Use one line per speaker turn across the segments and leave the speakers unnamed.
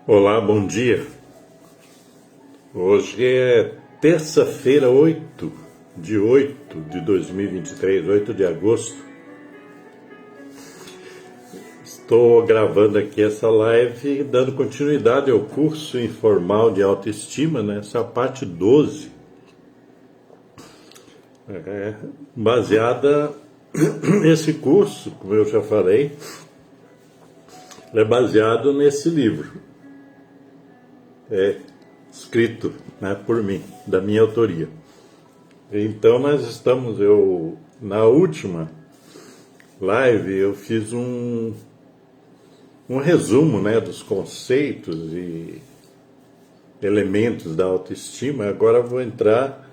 Olá, bom dia. Hoje é terça-feira, 8 de 2023, 8 de agosto. Estou gravando aqui essa live dando continuidade ao curso informal de autoestima, né? Essa parte 12, baseada, esse curso, como eu já falei, é baseado nesse livro. É escrito, né, por mim, da minha autoria. Então nós estamos, na última live eu fiz um resumo, né, dos conceitos e elementos da autoestima. Agora vou entrar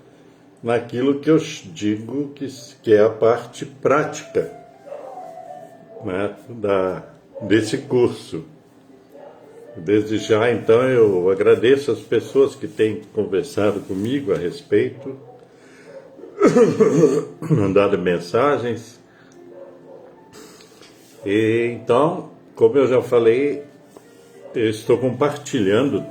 naquilo que eu digo que é a parte prática, né, desse curso. Desde já, então, eu agradeço as pessoas que têm conversado comigo a respeito, mandado mensagens. E então, como eu já falei, eu estou compartilhando.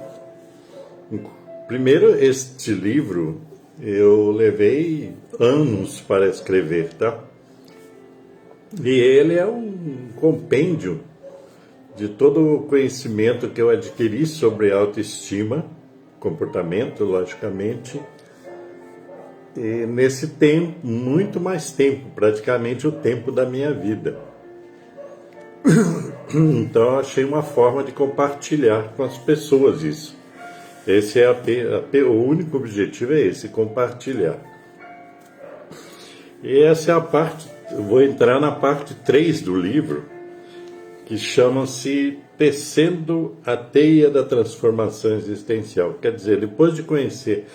Primeiro, este livro eu levei anos para escrever, tá? E ele é um compêndio de todo o conhecimento que eu adquiri sobre autoestima, comportamento, logicamente, e nesse tempo, muito mais tempo, praticamente o tempo da minha vida. Então, achei uma forma de compartilhar com as pessoas isso. Esse é o único objetivo, é esse, compartilhar. E essa é a parte, eu vou entrar na parte 3 do livro, que chama-se Tecendo a Teia da Transformação Existencial. Quer dizer, depois de conhecer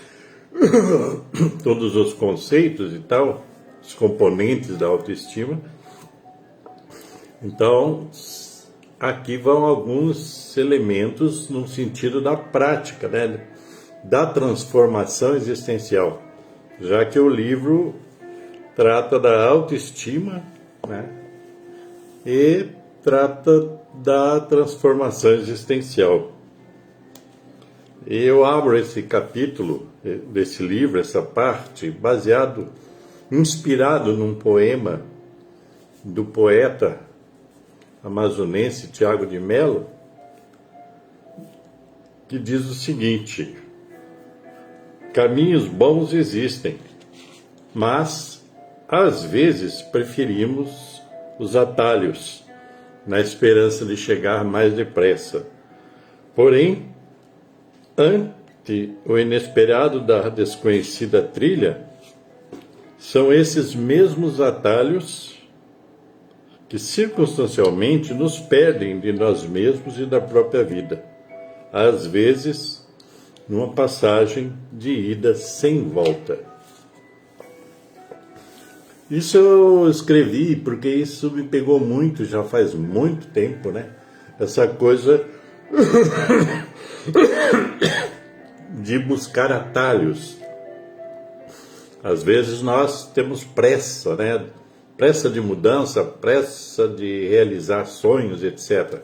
todos os conceitos e tal, os componentes da autoestima, então aqui vão alguns elementos no sentido da prática, né, da transformação existencial, já que o livro trata da autoestima, né, e trata da transformação existencial. Eu abro esse capítulo desse livro, essa parte, inspirado num poema do poeta amazonense Tiago de Mello, que diz o seguinte: caminhos bons existem, mas às vezes preferimos os atalhos, na esperança de chegar mais depressa. Porém, ante o inesperado da desconhecida trilha, são esses mesmos atalhos que circunstancialmente nos perdem de nós mesmos e da própria vida, às vezes numa passagem de ida sem volta. Isso eu escrevi porque isso me pegou muito, já faz muito tempo, né? Essa coisa de buscar atalhos. Às vezes nós temos pressa, né? Pressa de mudança, pressa de realizar sonhos, etc.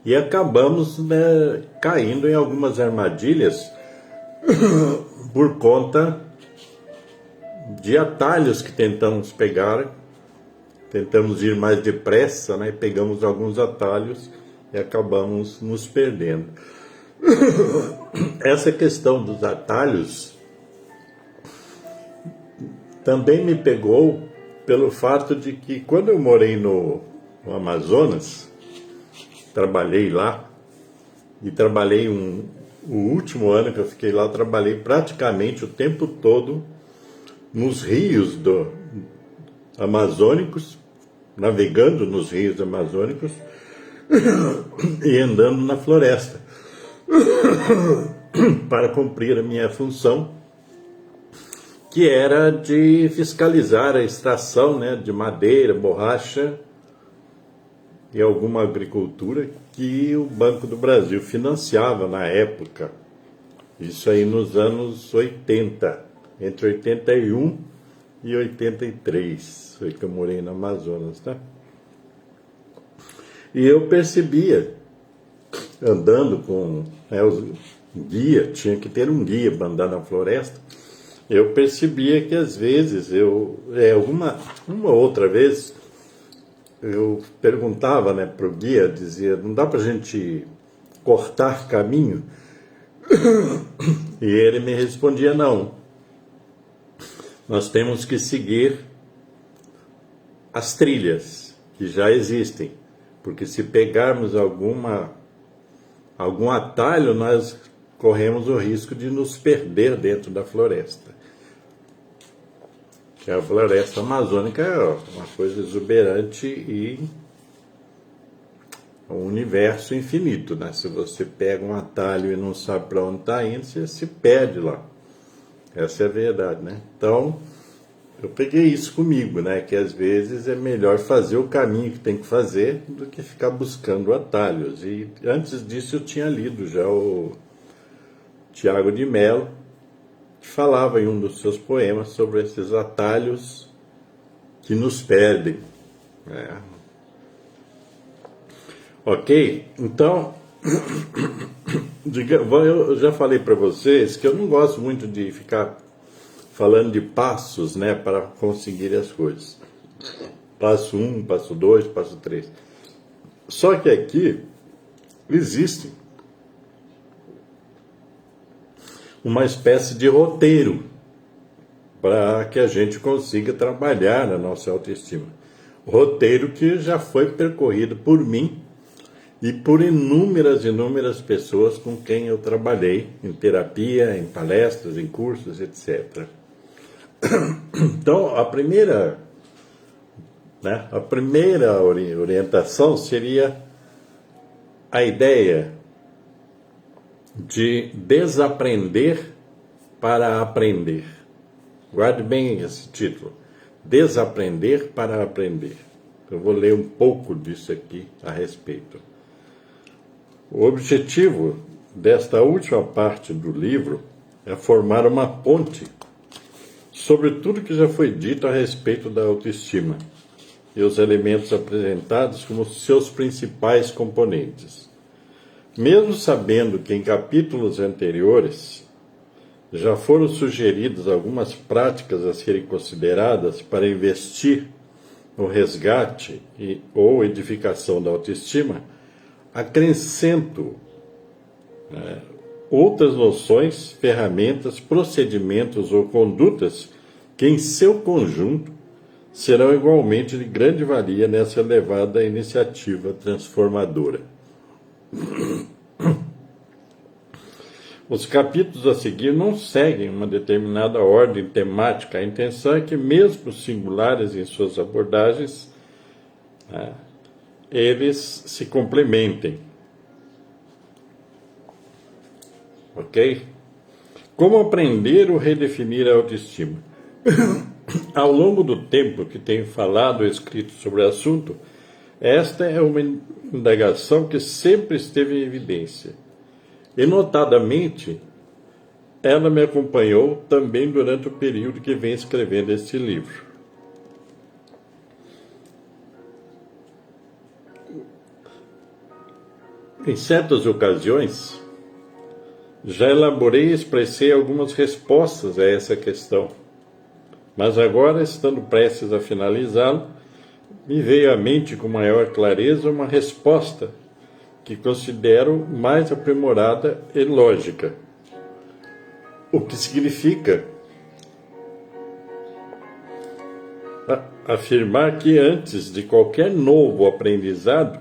E acabamos, né, caindo em algumas armadilhas por conta de atalhos que tentamos pegar, tentamos ir mais depressa, né? Pegamos alguns atalhos e acabamos nos perdendo. Essa questão dos atalhos também me pegou pelo fato de que quando eu morei no Amazonas, trabalhei lá, e trabalhei o último ano que eu fiquei lá, trabalhei praticamente o tempo todo nos rios amazônicos, navegando nos rios amazônicos e andando na floresta para cumprir a minha função, que era de fiscalizar a extração, né, de madeira, borracha e alguma agricultura que o Banco do Brasil financiava na época. Isso aí nos anos 80. Entre 81 e 83, foi que eu morei no Amazonas, tá? E eu percebia andando com os guia, tinha que ter um guia para andar na floresta, eu percebia que às vezes uma outra vez eu perguntava, né, para o guia, dizia, não dá para a gente cortar caminho? E ele me respondia, não, nós temos que seguir as trilhas que já existem, porque se pegarmos algum atalho, nós corremos o risco de nos perder dentro da floresta. Que a floresta amazônica é uma coisa exuberante e um universo infinito, né? Se você pega um atalho e não sabe para onde está indo, você se perde lá. Essa é a verdade, né? Então, eu peguei isso comigo, né? Que às vezes é melhor fazer o caminho que tem que fazer do que ficar buscando atalhos. E antes disso eu tinha lido já o Tiago de Mello, que falava em um dos seus poemas sobre esses atalhos que nos perdem. Ok? Então, eu já falei para vocês que eu não gosto muito de ficar falando de passos, né, para conseguir as coisas. Passo 1, passo 2, passo 3. Só que aqui existe uma espécie de roteiro para que a gente consiga trabalhar na nossa autoestima. Roteiro que já foi percorrido por mim e por inúmeras pessoas com quem eu trabalhei em terapia, em palestras, em cursos, etc. Então, a primeira orientação seria a ideia de desaprender para aprender. Guarde bem esse título. Desaprender para aprender. Eu vou ler um pouco disso aqui a respeito. O objetivo desta última parte do livro é formar uma ponte sobre tudo que já foi dito a respeito da autoestima e os elementos apresentados como seus principais componentes. Mesmo sabendo que em capítulos anteriores já foram sugeridas algumas práticas a serem consideradas para investir no resgate ou edificação da autoestima, acrescento outras noções, ferramentas, procedimentos ou condutas que em seu conjunto serão igualmente de grande valia nessa elevada iniciativa transformadora. Os capítulos a seguir não seguem uma determinada ordem temática. A intenção é que, mesmo singulares em suas abordagens, eles se complementem. Ok? Como aprender ou redefinir a autoestima? Ao longo do tempo que tenho falado e escrito sobre o assunto, esta é uma indagação que sempre esteve em evidência. E, notadamente, ela me acompanhou também durante o período que venho escrevendo este livro. Em certas ocasiões, já elaborei e expressei algumas respostas a essa questão, mas agora, estando prestes a finalizá-lo, me veio à mente com maior clareza uma resposta que considero mais aprimorada e lógica. O que significa afirmar que antes de qualquer novo aprendizado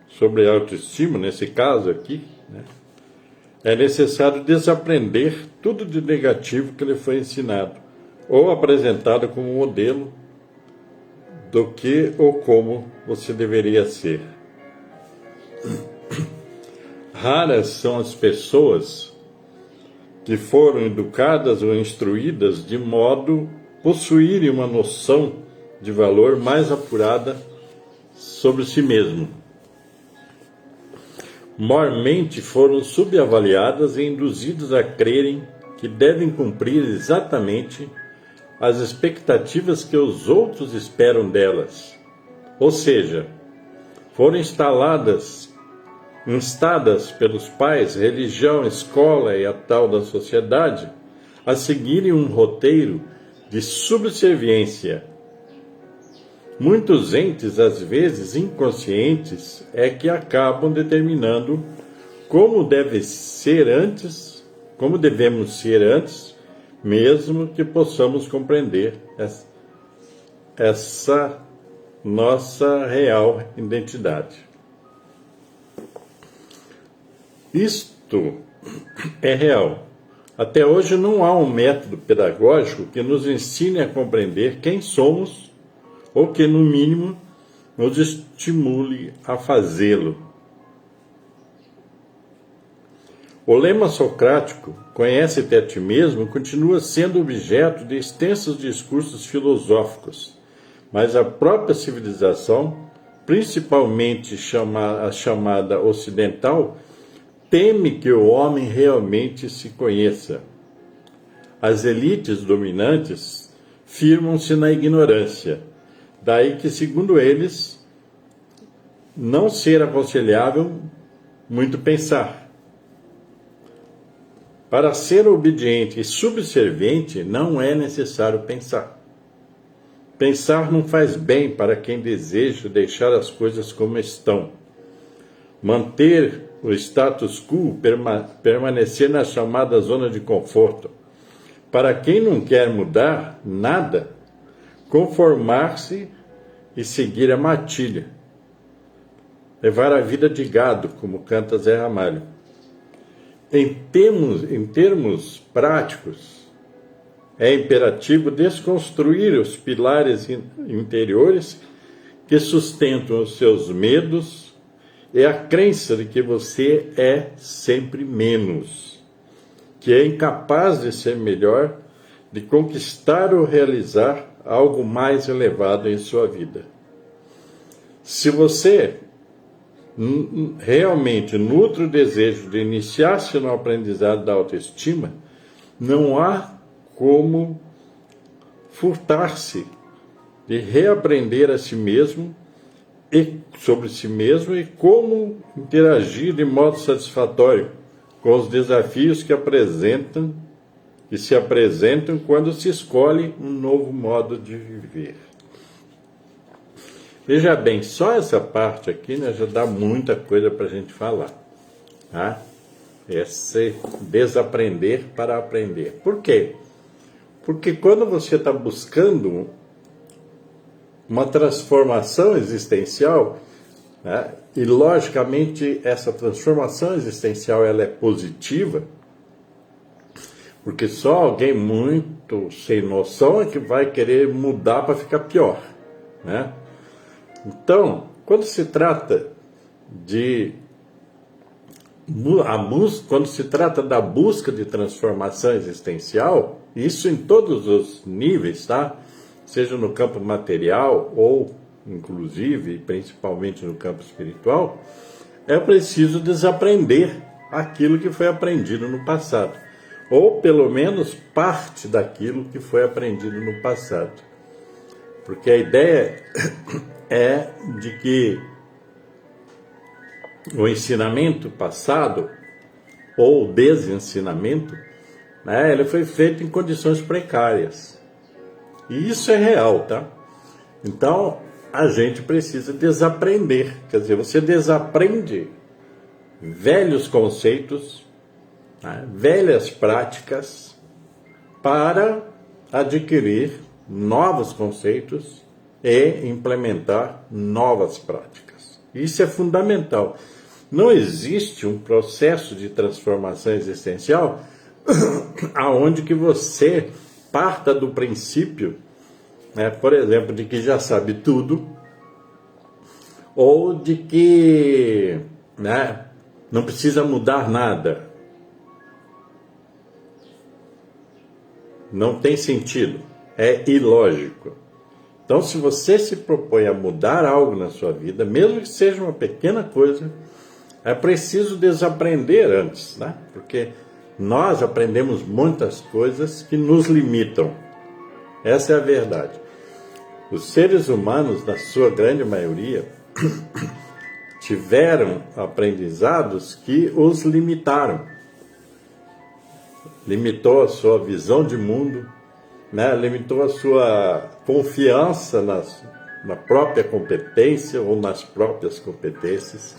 sobre autoestima, nesse caso aqui, é necessário desaprender tudo de negativo que lhe foi ensinado ou apresentado como modelo do que ou como você deveria ser. Raras são as pessoas que foram educadas ou instruídas de modo a possuírem uma noção de valor mais apurada sobre si mesmo. Mormente foram subavaliadas e induzidas a crerem que devem cumprir exatamente as expectativas que os outros esperam delas. Ou seja, foram instaladas instadas pelos pais, religião, escola e a tal da sociedade, a seguirem um roteiro de subserviência. Muitos entes, às vezes inconscientes, é que acabam determinando como devemos ser antes, mesmo que possamos compreender essa nossa real identidade. Isto é real. Até hoje não há um método pedagógico que nos ensine a compreender quem somos ou que, no mínimo, nos estimule a fazê-lo. O lema socrático, conhece-te a ti mesmo, continua sendo objeto de extensos discursos filosóficos, mas a própria civilização, principalmente a chamada ocidental, teme que o homem realmente se conheça. As elites dominantes firmam-se na ignorância, daí que, segundo eles, não ser aconselhável muito pensar. Para ser obediente e subserviente, não é necessário pensar. Pensar não faz bem para quem deseja deixar as coisas como estão. Manter o status quo, permanecer na chamada zona de conforto. Para quem não quer mudar nada, conformar-se e seguir a matilha. Levar a vida de gado, como canta Zé Ramalho. Em termos práticos, é imperativo desconstruir os pilares interiores que sustentam os seus medos e a crença de que você é sempre menos, que é incapaz de ser melhor, de conquistar ou realizar algo mais elevado em sua vida. Se você realmente nutre o desejo de iniciar-se no aprendizado da autoestima, não há como furtar-se de reaprender a si mesmo e sobre si mesmo e como interagir de modo satisfatório com os desafios que se apresentam quando se escolhe um novo modo de viver. Veja bem, só essa parte aqui, né, já dá muita coisa para a gente falar. Tá? Esse desaprender para aprender. Por quê? Porque quando você está buscando uma transformação existencial, né, e logicamente essa transformação existencial ela é positiva, porque só alguém muito sem noção é que vai querer mudar para ficar pior, né? Então, quando se trata da busca de transformação existencial, isso em todos os níveis, tá? Seja no campo material ou, inclusive, principalmente no campo espiritual, é preciso desaprender aquilo que foi aprendido no passado, ou pelo menos parte daquilo que foi aprendido no passado. Porque a ideia é de que o ensinamento passado, ou desensinamento, né, ele foi feito em condições precárias. E isso é real, tá? Então, a gente precisa desaprender. Quer dizer, você desaprende velhos conceitos, né, velhas práticas, para adquirir novos conceitos e implementar novas práticas. Isso é fundamental. Não existe um processo de transformação existencial aonde que você parta do princípio, né, por exemplo, de que já sabe tudo, ou de que, né, não precisa mudar nada. Não tem sentido. É ilógico. Então, se você se propõe a mudar algo na sua vida, mesmo que seja uma pequena coisa, é preciso desaprender antes, né? Porque nós aprendemos muitas coisas que nos limitam. Essa é a verdade. Os seres humanos, na sua grande maioria, tiveram aprendizados que os limitaram. Limitou a sua visão de mundo, né? Limitou a sua confiança na própria competência ou nas próprias competências.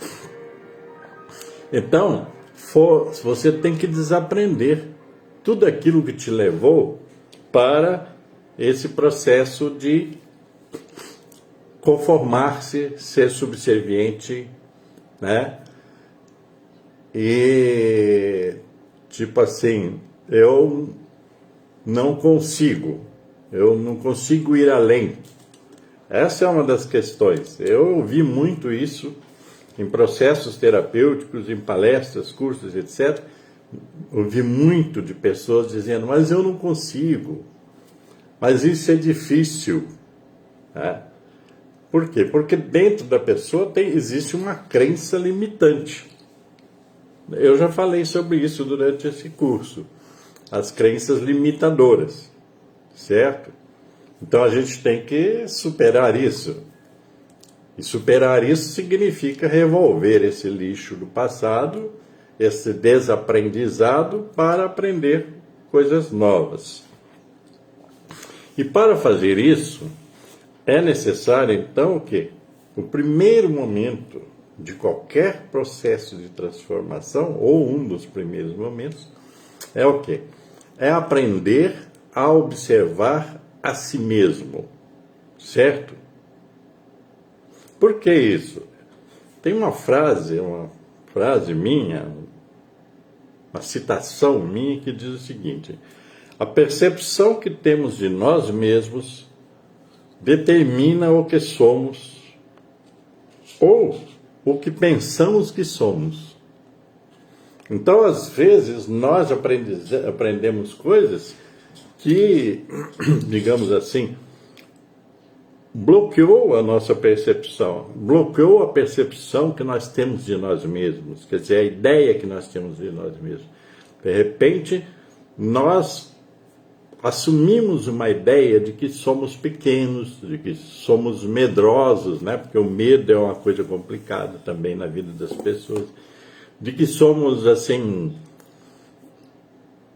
Então, você tem que desaprender tudo aquilo que te levou para esse processo de conformar-se, ser subserviente, né? E, tipo assim, eu não consigo ir além. Essa é uma das questões. Eu ouvi muito isso em processos terapêuticos, em palestras, cursos, etc. Ouvi muito de pessoas dizendo, mas eu não consigo, mas isso é difícil, né? Por quê? Porque dentro da pessoa existe uma crença limitante. Eu já falei sobre isso durante esse curso. As crenças limitadoras, certo? Então a gente tem que superar isso. E superar isso significa revolver esse lixo do passado, esse desaprendizado, para aprender coisas novas. E para fazer isso, é necessário, então, o quê? O primeiro momento de qualquer processo de transformação, ou um dos primeiros momentos, é o quê? É aprender a observar a si mesmo, certo? Por que isso? Tem uma frase minha, uma citação minha que diz o seguinte: a percepção que temos de nós mesmos determina o que somos ou o que pensamos que somos. Então, às vezes, nós aprendemos coisas que, digamos assim, bloqueou a nossa percepção, bloqueou a percepção que nós temos de nós mesmos, quer dizer, a ideia que nós temos de nós mesmos. De repente, nós assumimos uma ideia de que somos pequenos, de que somos medrosos, né? Porque o medo é uma coisa complicada também na vida das pessoas, de que somos, assim,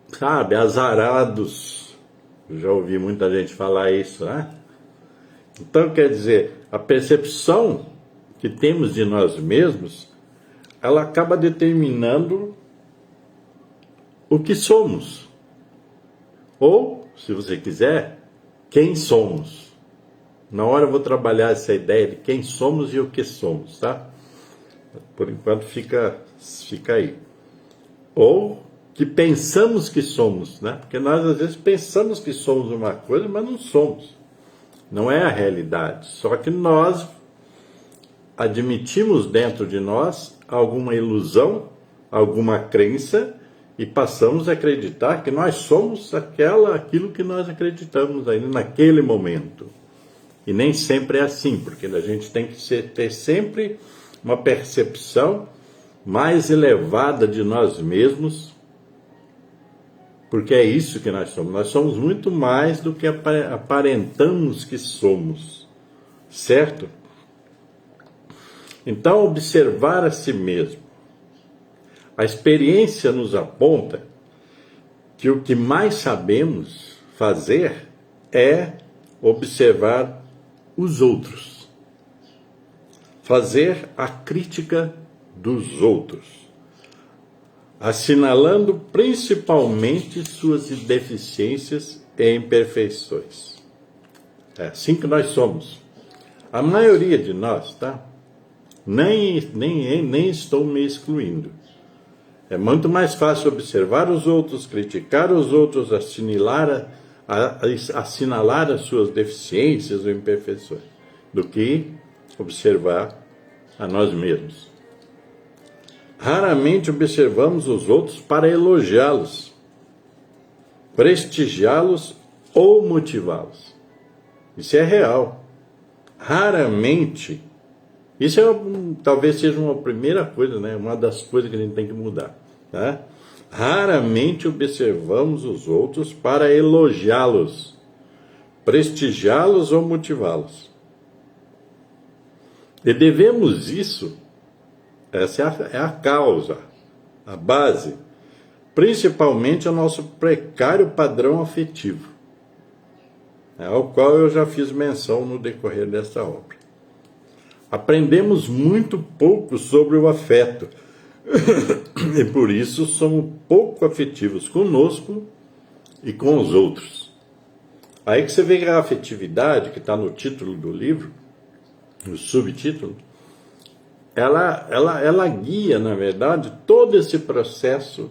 sabe, azarados. Já ouvi muita gente falar isso, né? Então, quer dizer, a percepção que temos de nós mesmos, ela acaba determinando o que somos. Ou, se você quiser, quem somos. Na hora eu vou trabalhar essa ideia de quem somos e o que somos, tá? Por enquanto fica aí. Ou que pensamos que somos, né? Porque nós às vezes pensamos que somos uma coisa, mas não somos. Não é a realidade. Só que nós admitimos dentro de nós alguma ilusão, alguma crença, e passamos a acreditar que nós somos aquilo que nós acreditamos ainda naquele momento. E nem sempre é assim, porque a gente tem que ter sempre uma percepção mais elevada de nós mesmos, porque é isso que nós somos. Nós somos muito mais do que aparentamos que somos, certo? Então, observar a si mesmo. A experiência nos aponta que o que mais sabemos fazer é observar os outros, fazer a crítica dos outros, assinalando principalmente suas deficiências e imperfeições. É assim que nós somos. A maioria de nós, tá? Nem estou me excluindo. É muito mais fácil observar os outros, criticar os outros, assinalar as suas deficiências ou imperfeições, do que observar a nós mesmos. Raramente observamos os outros para elogiá-los, prestigiá-los ou motivá-los. Isso é real. Raramente. Isso talvez seja uma primeira coisa, né? Uma das coisas que a gente tem que mudar. Tá? Raramente observamos os outros para elogiá-los, prestigiá-los ou motivá-los. E devemos isso Essa é a causa, a base. Principalmente o nosso precário padrão afetivo, ao qual eu já fiz menção no decorrer desta obra. Aprendemos muito pouco sobre o afeto e por isso somos pouco afetivos conosco e com os outros. Aí que você vê que a afetividade, que está no título do livro, no subtítulo, ela guia, na verdade, todo esse processo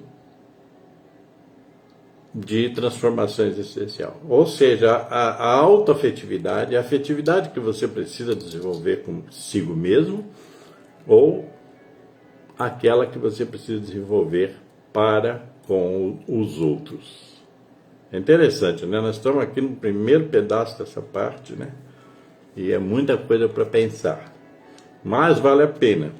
de transformação existencial. Ou seja, a autoafetividade, a afetividade que você precisa desenvolver consigo mesmo, ou aquela que você precisa desenvolver para com os outros. É interessante, né? Nós estamos aqui no primeiro pedaço dessa parte, né? E é muita coisa para pensar. Mas vale a pena.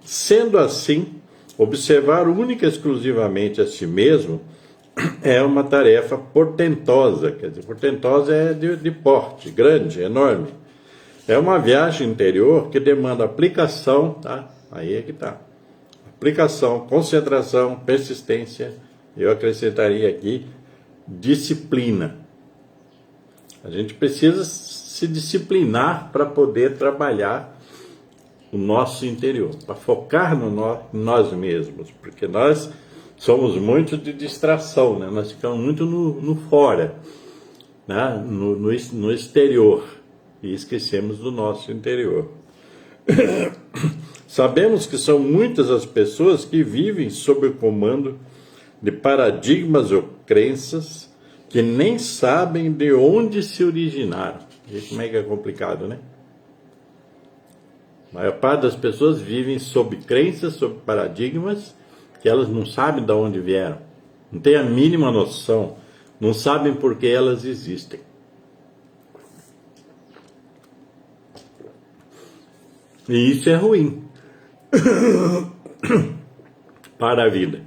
Sendo assim, observar única e exclusivamente a si mesmo é uma tarefa portentosa, quer dizer, portentosa é de porte, grande, enorme. É uma viagem interior que demanda aplicação, tá? Aí é que tá. Aplicação, concentração, persistência, eu acrescentaria aqui, disciplina. A gente precisa se disciplinar para poder trabalhar o nosso interior, para focar nós mesmos, porque nós somos muito de distração, né? Nós ficamos muito no fora, né? no exterior, e esquecemos do nosso interior. Sabemos que são muitas as pessoas que vivem sob o comando de paradigmas ou crenças que nem sabem de onde se originaram. E como é que é complicado, né? A maior parte das pessoas vivem sob crenças, sob paradigmas que elas não sabem de onde vieram, não têm a mínima noção, não sabem por que elas existem. E isso é ruim para a vida.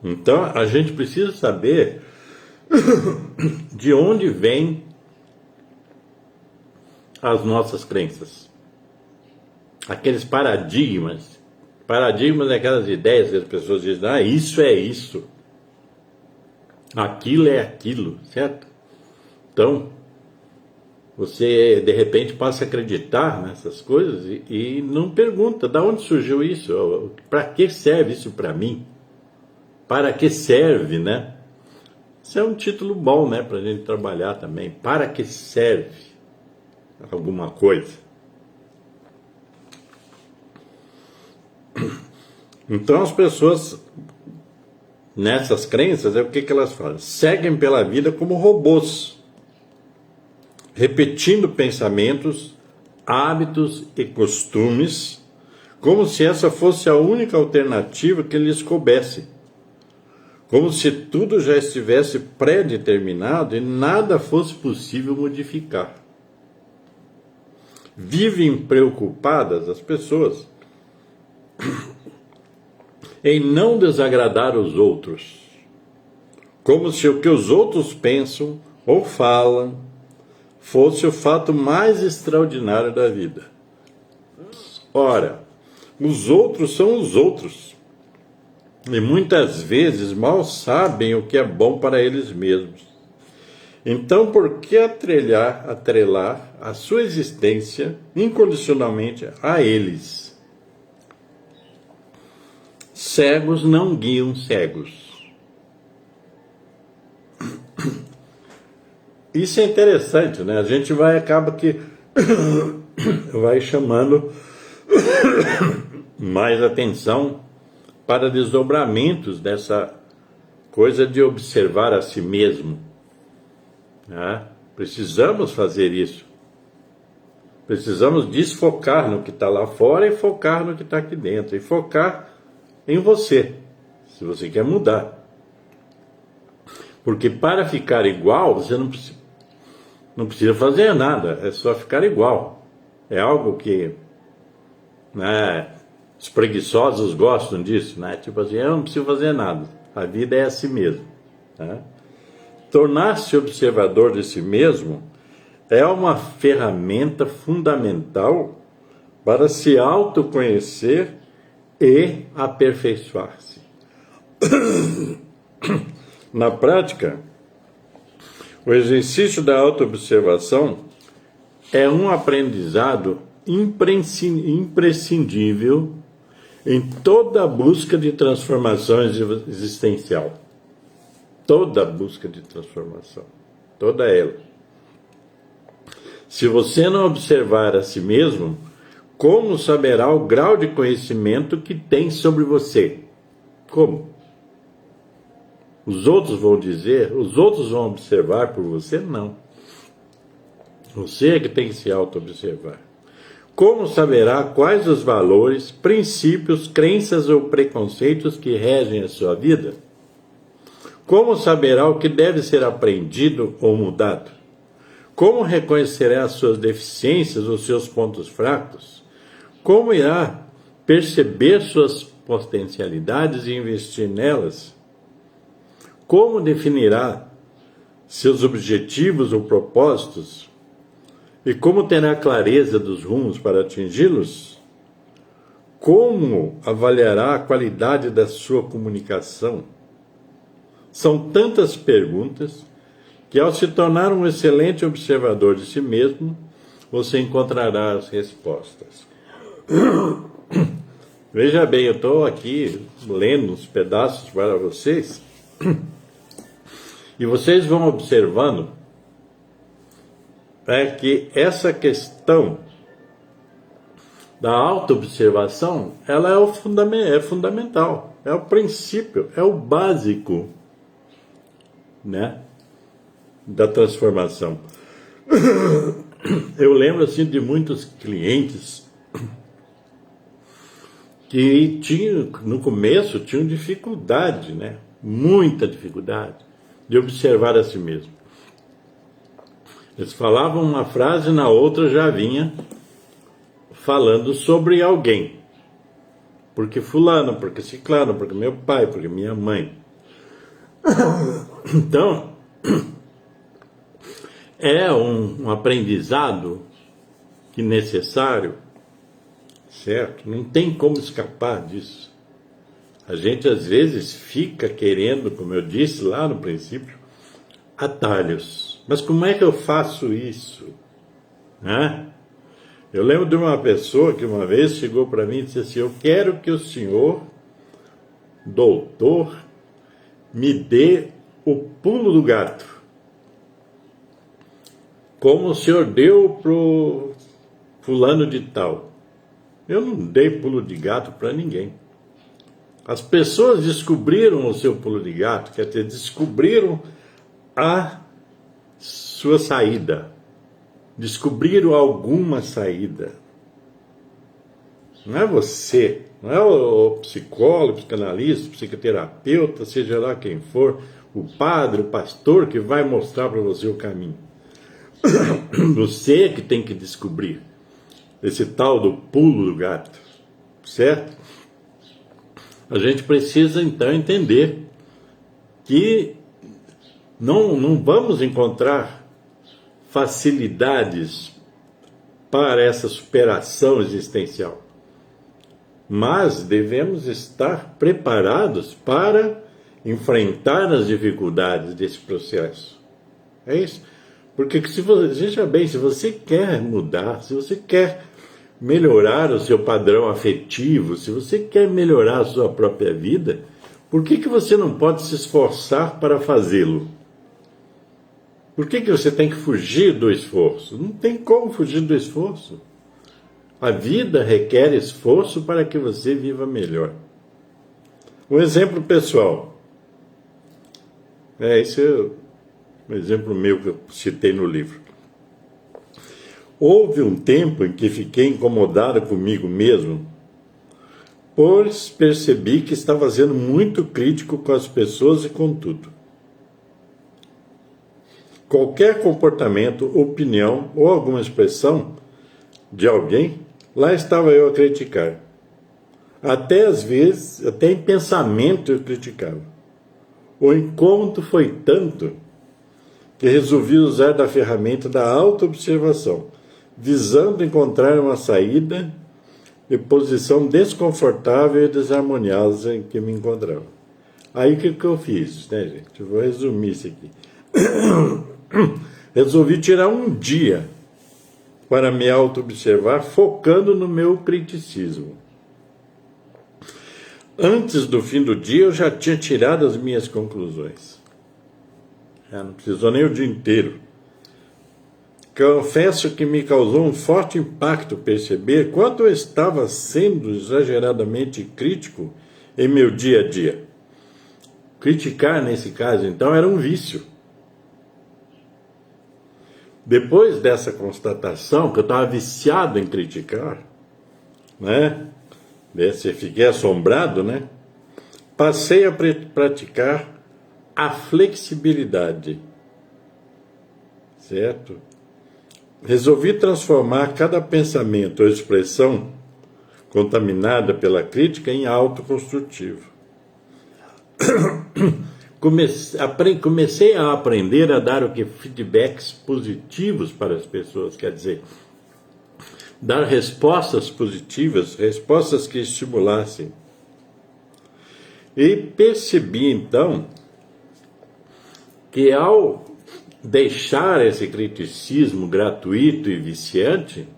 Então a gente precisa saber de onde vêm as nossas crenças. Aqueles paradigmas. Paradigmas é aquelas ideias que as pessoas dizem, isso é isso, aquilo é aquilo, certo? Então, você de repente passa a acreditar nessas coisas e não pergunta, de onde surgiu isso? Para que serve isso para mim? Para que serve, né? Isso é um título bom, né, para a gente trabalhar também. Para que serve alguma coisa? Então as pessoas nessas crenças, o que elas fazem? Seguem pela vida como robôs, repetindo pensamentos, hábitos e costumes, como se essa fosse a única alternativa que lhes coubesse, como se tudo já estivesse pré-determinado e nada fosse possível modificar. Vivem preocupadas as pessoas em não desagradar os outros, como se o que os outros pensam ou falam fosse o fato mais extraordinário da vida. Ora, os outros são os outros, e muitas vezes mal sabem o que é bom para eles mesmos. Então, por que atrelar a sua existência incondicionalmente a eles? Cegos não guiam cegos. Isso é interessante, né? A gente acaba que vai chamando mais atenção para desdobramentos dessa coisa de observar a si mesmo. Né? Precisamos fazer isso. Precisamos desfocar no que está lá fora e focar no que está aqui dentro. E focar em você, se você quer mudar. Porque para ficar igual, você não precisa fazer nada, é só ficar igual. É algo que, né, os preguiçosos gostam disso, né? Tipo assim, eu não preciso fazer nada, a vida é assim mesmo. Né? Tornar-se observador de si mesmo é uma ferramenta fundamental para se autoconhecer e aperfeiçoar-se. Na prática, o exercício da autoobservação é um aprendizado imprescindível em toda a busca de transformação existencial. Toda a busca de transformação. Toda ela. Se você não observar a si mesmo, como saberá o grau de conhecimento que tem sobre você? Como? Os outros vão dizer, os outros vão observar por você? Não. Você é que tem que se auto-observar. Como saberá quais os valores, princípios, crenças ou preconceitos que regem a sua vida? Como saberá o que deve ser aprendido ou mudado? Como reconhecerá as suas deficiências ou seus pontos fracos? Como irá perceber suas potencialidades e investir nelas? Como definirá seus objetivos ou propósitos? E como terá clareza dos rumos para atingi-los? Como avaliará a qualidade da sua comunicação? São tantas perguntas que, ao se tornar um excelente observador de si mesmo, você encontrará as respostas. Veja bem, eu estou aqui lendo uns pedaços para vocês e vocês vão observando que essa questão da autoobservação, ela é fundamental, é o princípio, é o básico, né, da transformação. Eu lembro assim de muitos clientes que no começo tinham dificuldade, né, muita dificuldade de observar a si mesmo. Eles falavam uma frase, na outra já vinha falando sobre alguém. Porque fulano, porque ciclano, porque meu pai, porque minha mãe. Então, é um aprendizado que necessário, certo? Não tem como escapar disso. A gente às vezes fica querendo, como eu disse lá no princípio, atalhos. Mas como é que eu faço isso? Né? Eu lembro de uma pessoa que uma vez chegou para mim e disse assim: eu quero que o senhor, doutor, me dê o pulo do gato, como o senhor deu pro fulano de tal. Eu não dei pulo de gato para ninguém. As pessoas descobriram o seu pulo de gato, quer dizer, descobriram a sua saída, descobriram alguma saída. Não é você, não é o psicólogo, psicanalista, psicoterapeuta, seja lá quem for, o padre, o pastor que vai mostrar para você o caminho. Você que tem que descobrir esse tal do pulo do gato, certo? A gente precisa então entender que não vamos encontrar facilidades para essa superação existencial, mas devemos estar preparados para enfrentar as dificuldades desse processo. É isso. Porque veja bem, se você quer mudar, se você quer melhorar o seu padrão afetivo, se você quer melhorar a sua própria vida, por que você não pode se esforçar para fazê-lo? Por que você tem que fugir do esforço? Não tem como fugir do esforço. A vida requer esforço para que você viva melhor. Um exemplo pessoal. Esse é um exemplo meu que eu citei no livro. Houve um tempo em que fiquei incomodado comigo mesmo, pois percebi que estava sendo muito crítico com as pessoas e com tudo. Qualquer comportamento, opinião ou alguma expressão de alguém, lá estava eu a criticar. Até às vezes, até em pensamento eu criticava. O incômodo foi tanto que resolvi usar da ferramenta da autoobservação, visando encontrar uma saída e posição desconfortável e desarmoniosa em que me encontrava. Aí o que eu fiz, né, gente? Eu vou resumir isso aqui. Resolvi tirar um dia para me auto-observar, focando no meu criticismo. Antes do fim do dia, eu já tinha tirado as minhas conclusões. Não precisou nem o dia inteiro. Confesso que me causou um forte impacto perceber quanto eu estava sendo exageradamente crítico em meu dia a dia. Criticar, nesse caso, então, era um vício. Depois dessa constatação, que eu estava viciado em criticar, né? Fiquei assombrado, né? Passei a praticar a flexibilidade, certo? Resolvi transformar cada pensamento ou expressão contaminada pela crítica em autoconstrutivo. Comecei a aprender a dar feedbacks positivos para as pessoas, quer dizer, dar respostas positivas, respostas que estimulassem. E percebi então que ao deixar esse criticismo gratuito e viciante,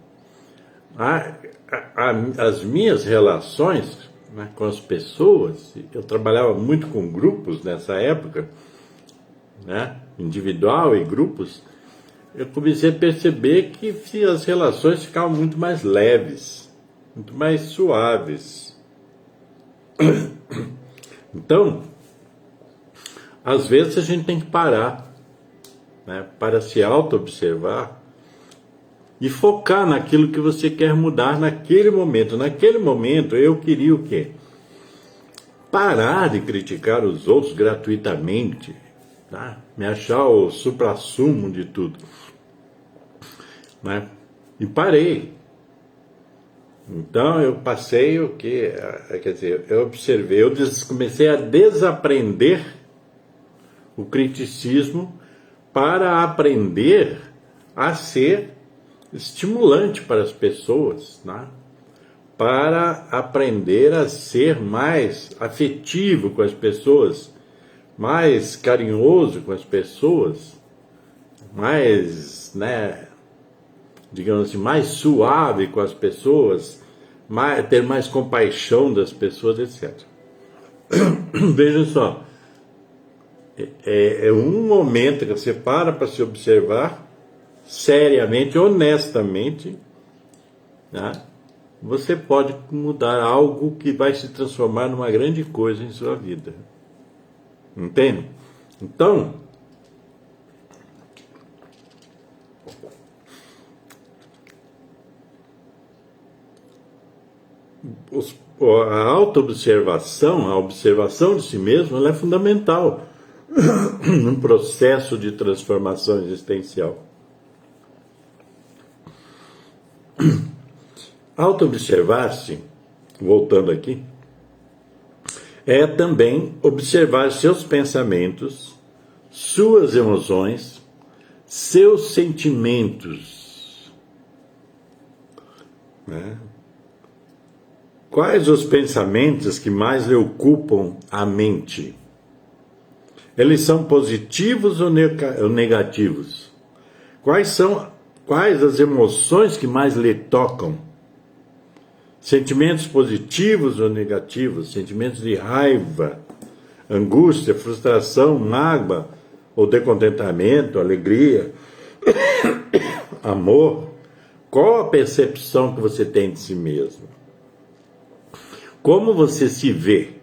as minhas relações, né, com as pessoas, eu trabalhava muito com grupos nessa época, né, individual e grupos, eu comecei a perceber que as relações ficavam muito mais leves, muito mais suaves. Então, às vezes a gente tem que parar, né, para se auto-observar e focar naquilo que você quer mudar naquele momento. Naquele momento eu queria o quê? Parar de criticar os outros gratuitamente, tá? Me achar o suprassumo de tudo, né? E parei. Então eu passei o quê? Quer dizer, eu observei, eu comecei a desaprender o criticismo para aprender a ser estimulante para as pessoas, né? Para aprender a ser mais afetivo com as pessoas, mais carinhoso com as pessoas, mais, né, digamos assim, mais suave com as pessoas, ter mais compaixão das pessoas, etc. Veja só, é um momento que você para se observar seriamente, honestamente, né? Você pode mudar algo que vai se transformar numa grande coisa em sua vida. Entende? Então, a autoobservação, a observação de si mesmo, ela é fundamental num processo de transformação existencial. Auto-observar-se, voltando aqui, é também observar seus pensamentos, suas emoções, seus sentimentos, né? Quais os pensamentos que mais lhe ocupam a mente? Eles são positivos ou negativos? Quais as emoções que mais lhe tocam? Sentimentos positivos ou negativos? Sentimentos de raiva, angústia, frustração, mágoa ou descontentamento, alegria, amor? Qual a percepção que você tem de si mesmo? Como você se vê?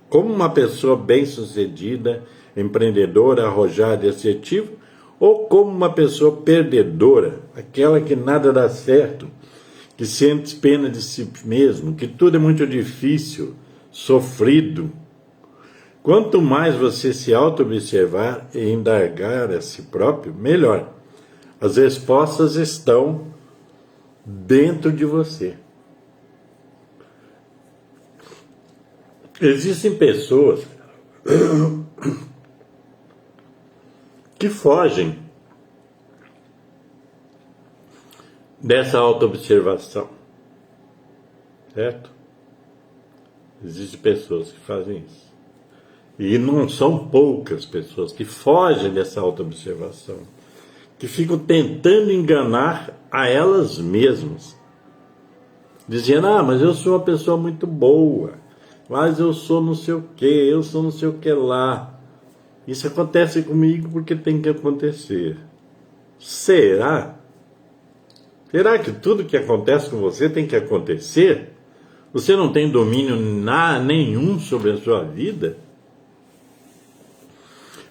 Como uma pessoa bem-sucedida, empreendedora, arrojada e assertiva? Ou como uma pessoa perdedora, aquela que nada dá certo, que sente pena de si mesmo, que tudo é muito difícil, sofrido? Quanto mais você se auto-observar e indagar a si próprio, melhor. As respostas estão dentro de você. Existem pessoas que fogem dessa autoobservação. certo? Existem pessoas que fazem isso. E não são poucas pessoas que fogem dessa autoobservação, que ficam tentando enganar a elas mesmas, dizendo, mas eu sou uma pessoa muito boa, mas eu sou não sei o que, eu sou não sei o que lá. Isso acontece comigo porque tem que acontecer. Será? Será que tudo que acontece com você tem que acontecer? Você não tem domínio nenhum sobre a sua vida?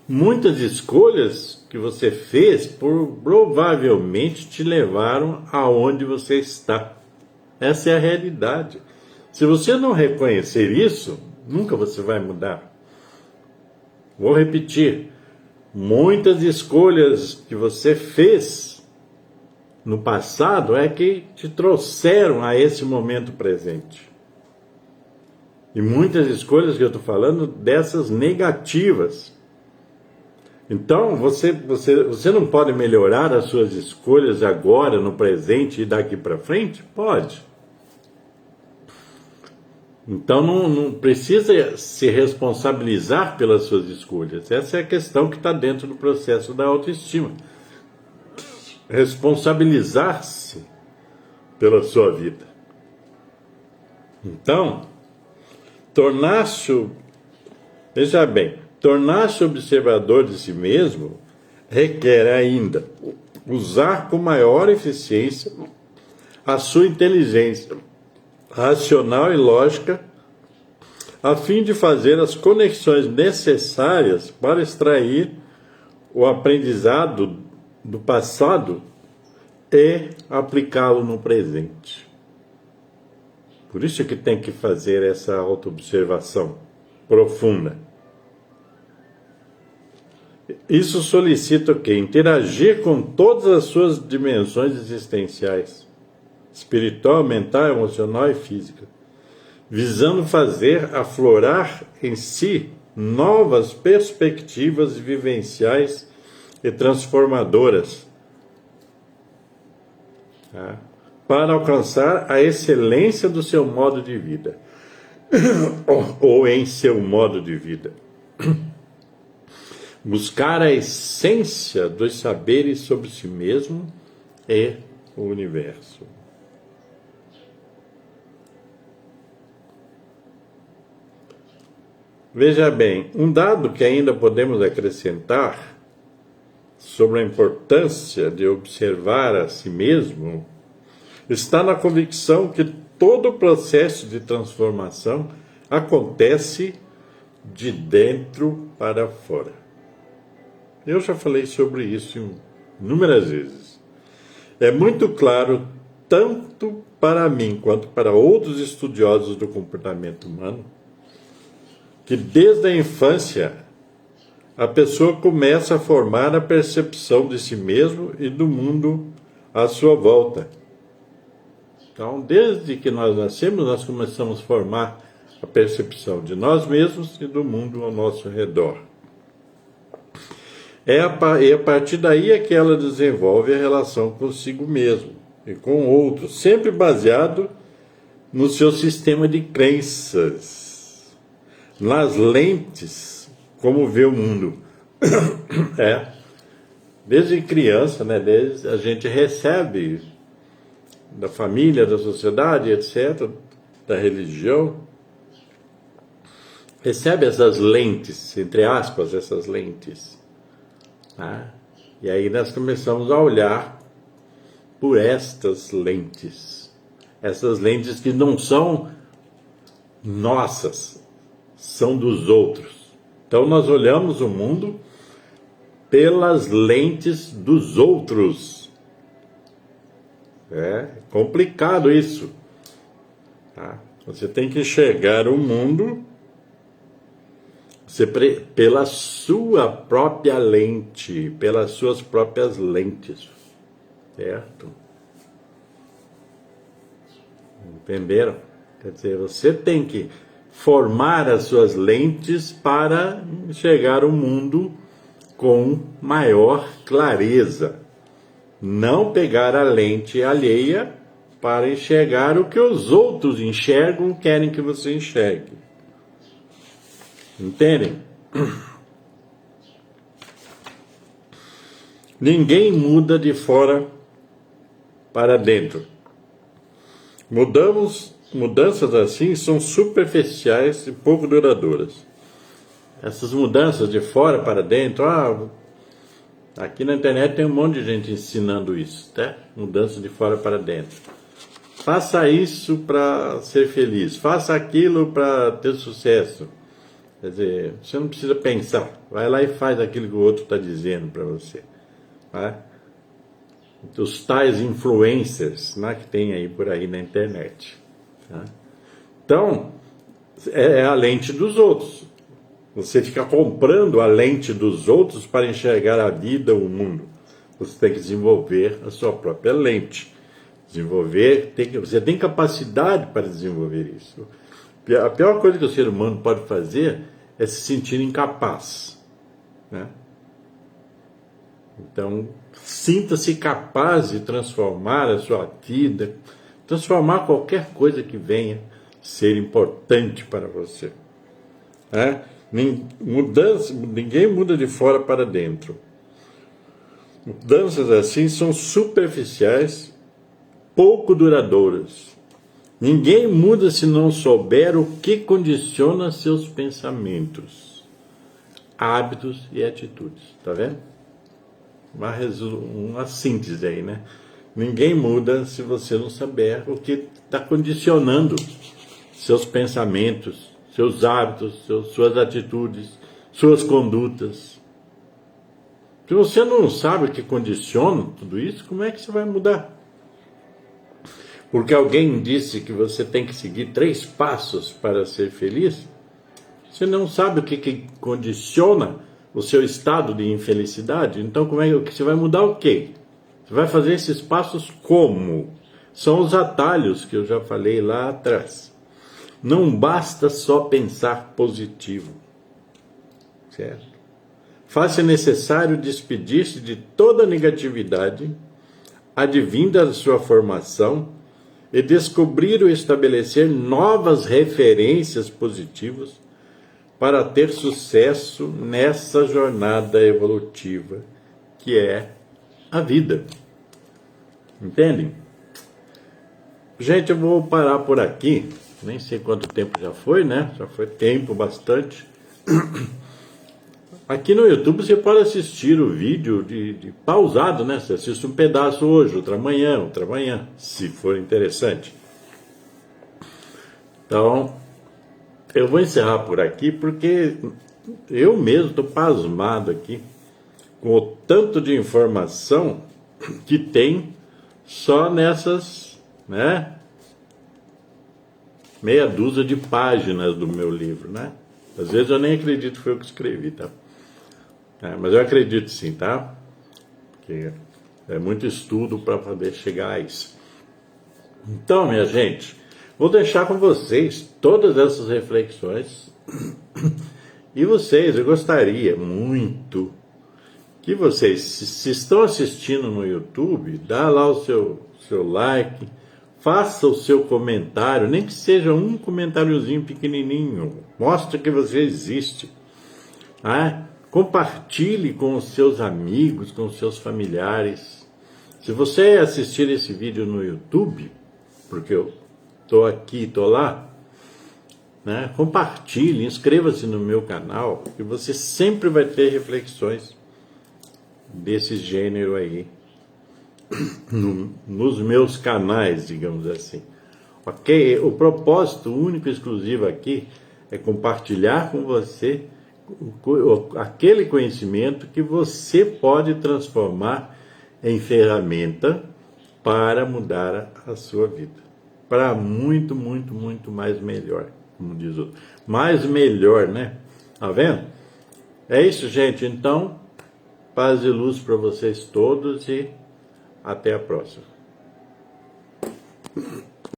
Muitas escolhas que você fez provavelmente te levaram aonde você está. Essa é a realidade. Se você não reconhecer isso, nunca você vai mudar. Vou repetir. Muitas escolhas que você fez no passado é que te trouxeram a esse momento presente. E muitas escolhas que eu estou falando dessas negativas. Então, você não pode melhorar as suas escolhas agora, no presente e daqui para frente? Pode. Então, não precisa se responsabilizar pelas suas escolhas. Essa é a questão que está dentro do processo da autoestima. Responsabilizar-se pela sua vida. Então, veja bem, tornar-se observador de si mesmo requer ainda usar com maior eficiência a sua inteligência racional e lógica a fim de fazer as conexões necessárias para extrair o aprendizado do passado e aplicá-lo no presente. Por isso que tem que fazer essa autoobservação profunda. Isso solicita o quê? Interagir com todas as suas dimensões existenciais, espiritual, mental, emocional e física, visando fazer aflorar em si novas perspectivas vivenciais e transformadoras, para alcançar a excelência do seu modo de vida, ou em seu modo de vida. Buscar a essência dos saberes sobre si mesmo e o universo. Veja bem, um dado que ainda podemos acrescentar sobre a importância de observar a si mesmo está na convicção que todo o processo de transformação acontece de dentro para fora. Eu já falei sobre isso inúmeras vezes. É muito claro, tanto para mim quanto para outros estudiosos do comportamento humano, que desde a infância a pessoa começa a formar a percepção de si mesmo e do mundo à sua volta. Então, desde que nós nascemos, nós começamos a formar a percepção de nós mesmos e do mundo ao nosso redor. E a partir daí é que ela desenvolve a relação consigo mesmo e com outros, sempre baseado no seu sistema de crenças, nas lentes, como vê o mundo. Desde criança, desde a gente recebe da família, da sociedade, etc., da religião, recebe essas lentes, entre aspas, essas lentes. E aí nós começamos a olhar por estas lentes. Essas lentes que não são nossas, são dos outros. Então nós olhamos o mundo pelas lentes dos outros. É complicado isso. Você tem que enxergar o mundo pela sua própria lente, pelas suas próprias lentes, certo? Entenderam? Quer dizer, você tem que formar as suas lentes para enxergar o mundo com maior clareza. Não pegar a lente alheia para enxergar o que os outros enxergam, querem que você enxergue. Entendem? Ninguém muda de fora para dentro. Mudanças assim são superficiais e pouco duradouras. Essas mudanças de fora para dentro, aqui na internet tem um monte de gente ensinando isso, tá? Mudança de fora para dentro. Faça isso para ser feliz, faça aquilo para ter sucesso. Quer dizer, você não precisa pensar, vai lá e faz aquilo que o outro está dizendo para você. Tá? Os tais influencers, né, que tem aí por aí na internet. Tá? Então, é a lente dos outros. Você fica comprando a lente dos outros para enxergar a vida, o mundo. Você tem que desenvolver a sua própria lente. Você tem capacidade para desenvolver isso. A pior coisa que o ser humano pode fazer é se sentir incapaz. Né? Então, sinta-se capaz de transformar a sua vida, transformar qualquer coisa que venha ser importante para você. Né? Ninguém muda de fora para dentro. Mudanças assim são superficiais, pouco duradouras. Ninguém muda se não souber o que condiciona seus pensamentos, hábitos e atitudes. Tá vendo? Uma síntese aí, né? Ninguém muda se você não saber o que está condicionando seus pensamentos, seus hábitos, suas atitudes, suas condutas. Se você não sabe o que condiciona tudo isso, como é que você vai mudar? Porque alguém disse que você tem que seguir 3 passos para ser feliz? Você não sabe o que condiciona o seu estado de infelicidade? Então como é que você vai mudar o quê? Você vai fazer esses passos como? São os atalhos que eu já falei lá atrás. Não basta só pensar positivo, certo? Faz-se necessário despedir-se de toda negatividade advinda da sua formação e descobrir ou estabelecer novas referências positivas para ter sucesso nessa jornada evolutiva que é a vida. Entendem? Gente, eu vou parar por aqui. Nem sei quanto tempo já foi, né? Já foi tempo bastante. Aqui no YouTube você pode assistir o vídeo de pausado, né? Você assiste um pedaço hoje, outra amanhã, se for interessante. Então, eu vou encerrar por aqui porque eu mesmo estou pasmado aqui com o tanto de informação que tem só nessas, né? Meia dúzia de páginas do meu livro, né? Às vezes eu nem acredito que foi eu que escrevi, tá? Mas eu acredito sim, tá? Porque é muito estudo para poder chegar a isso. Então, minha gente, vou deixar com vocês todas essas reflexões. E vocês, eu gostaria muito que vocês, se estão assistindo no YouTube, dá lá o seu like, faça o seu comentário, nem que seja um comentáriozinho pequenininho, mostra que você existe. Compartilhe com os seus amigos, com os seus familiares. Se você assistir esse vídeo no YouTube, porque eu estou aqui, estou lá, né? Compartilhe, inscreva-se no meu canal, que você sempre vai ter reflexões desse gênero aí, nos meus canais, digamos assim. Ok? O propósito único e exclusivo aqui é compartilhar com você aquele conhecimento que você pode transformar em ferramenta para mudar a sua vida. Para muito, muito, muito mais melhor, como diz o outro. Mais melhor, né? Tá vendo? É isso, gente. Então, paz e luz para vocês todos e até a próxima.